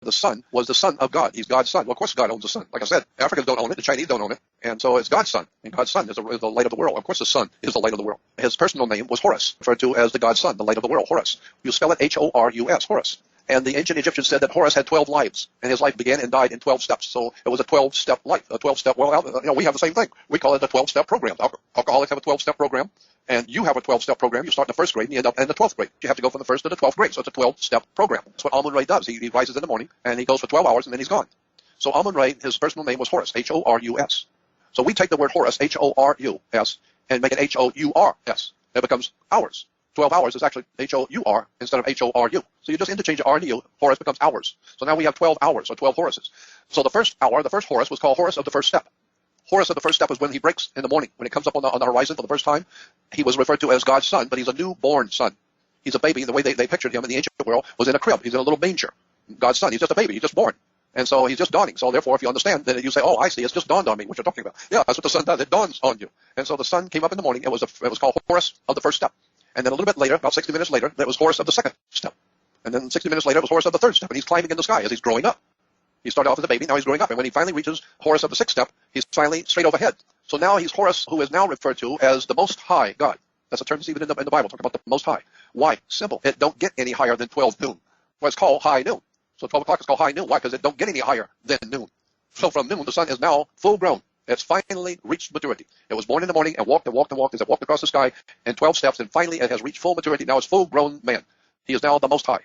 the sun was the son of God. He's God's son. Well, of course God owns the sun. Like I said, Africans don't own it. The Chinese don't own it. And so it's God's son. And God's son is the light of the world. Of course the sun is the light of the world. His personal name was Horus, referred to as the God's son, the light of the world, Horus. You spell it H-O-R-U-S, Horus. And the ancient Egyptians said that Horus had 12 lives, and his life began and died in 12 steps. So it was a 12-step life, a 12-step, we have the same thing. We call it a 12-step program. Alcoholics have a 12-step program, and you have a 12-step program. You start in the first grade, and you end up in the 12th grade. You have to go from the first to the 12th grade, so it's a 12-step program. That's what Amun-Re does. He rises in the morning, and he goes for 12 hours, and then he's gone. So Amun-Re, his personal name was Horus, H-O-R-U-S. So we take the word Horus, H-O-R-U-S, and make it H-O-U-R-S. It becomes hours. 12 hours is actually H-O-U-R instead of H-O-R-U. So you just interchange R and U. Horus becomes hours. So now we have 12 hours, or 12 Horuses. So the first hour, the first Horus was called Horus of the first step. Horus of the first step is when he breaks in the morning. When it comes up on the horizon for the first time, he was referred to as God's son, but he's a newborn son. He's a baby. The way they pictured him in the ancient world was in a crib. He's in a little manger. God's son. He's just a baby. He's just born. And so he's just dawning. So therefore, if you understand, then you say, oh, I see. It's just dawned on me, what you're talking about. Yeah, that's what the sun does. It dawns on you. And so the sun came up in the morning. It was called Horus of the first step. And then a little bit later, about 60 minutes later, that was Horus of the second step. And then 60 minutes later, it was Horus of the third step. And he's climbing in the sky as he's growing up. He started off as a baby, now he's growing up. And when he finally reaches Horus of the sixth step, he's finally straight overhead. So now he's Horus, who is now referred to as the Most High God. That's a term that's even in the Bible, talking about the Most High. Why? Simple. It don't get any higher than 12 noon. Well, it's called high noon. So 12 o'clock is called high noon. Why? Because it don't get any higher than noon. So from noon, the sun is now full grown. It's finally reached maturity. It was born in the morning and walked and walked and walked as it walked across the sky in 12 steps, and finally it has reached full maturity. Now it's full-grown man. He is now the Most High.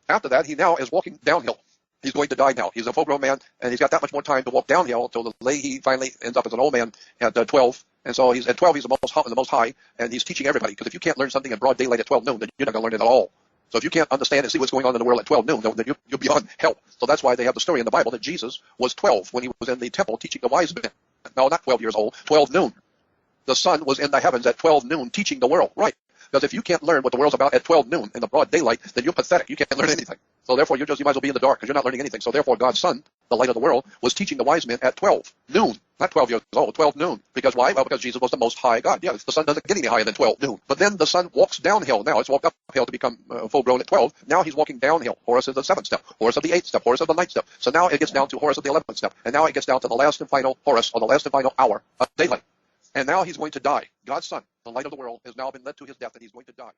After that, he now is walking downhill. He's going to die now. He's a full-grown man, and he's got that much more time to walk downhill until he finally ends up as an old man at 12. And so he's at 12, he's the most high, and he's teaching everybody. Because if you can't learn something in broad daylight at 12 noon, then you're not going to learn it at all. So if you can't understand and see what's going on in the world at 12 noon, then you're beyond help. So that's why they have the story in the Bible that Jesus was 12 when he was in the temple teaching the wise men. No, not 12 years old, 12 noon. The sun was in the heavens at 12 noon teaching the world. Right. Because if you can't learn what the world's about at 12 noon in the broad daylight, then you're pathetic. You can't learn anything. So therefore, you might as well be in the dark because you're not learning anything. So therefore, God's son, the light of the world, was teaching the wise men at 12 noon. Not 12 years old, 12 noon. Because why? Well, because Jesus was the Most High God. Yeah, the sun doesn't get any higher than 12 noon. But then the sun walks downhill. Now it's walked uphill to become full grown at 12. Now he's walking downhill. Horus is the 7th step. Horus of the 8th step. Horus of the 9th step. So now it gets down to Horus of the 11th step. And now it gets down to the last and final Horus, or the last and final hour of daylight. And now he's going to die. God's son, the light of the world, has now been led to his death, and he's going to die.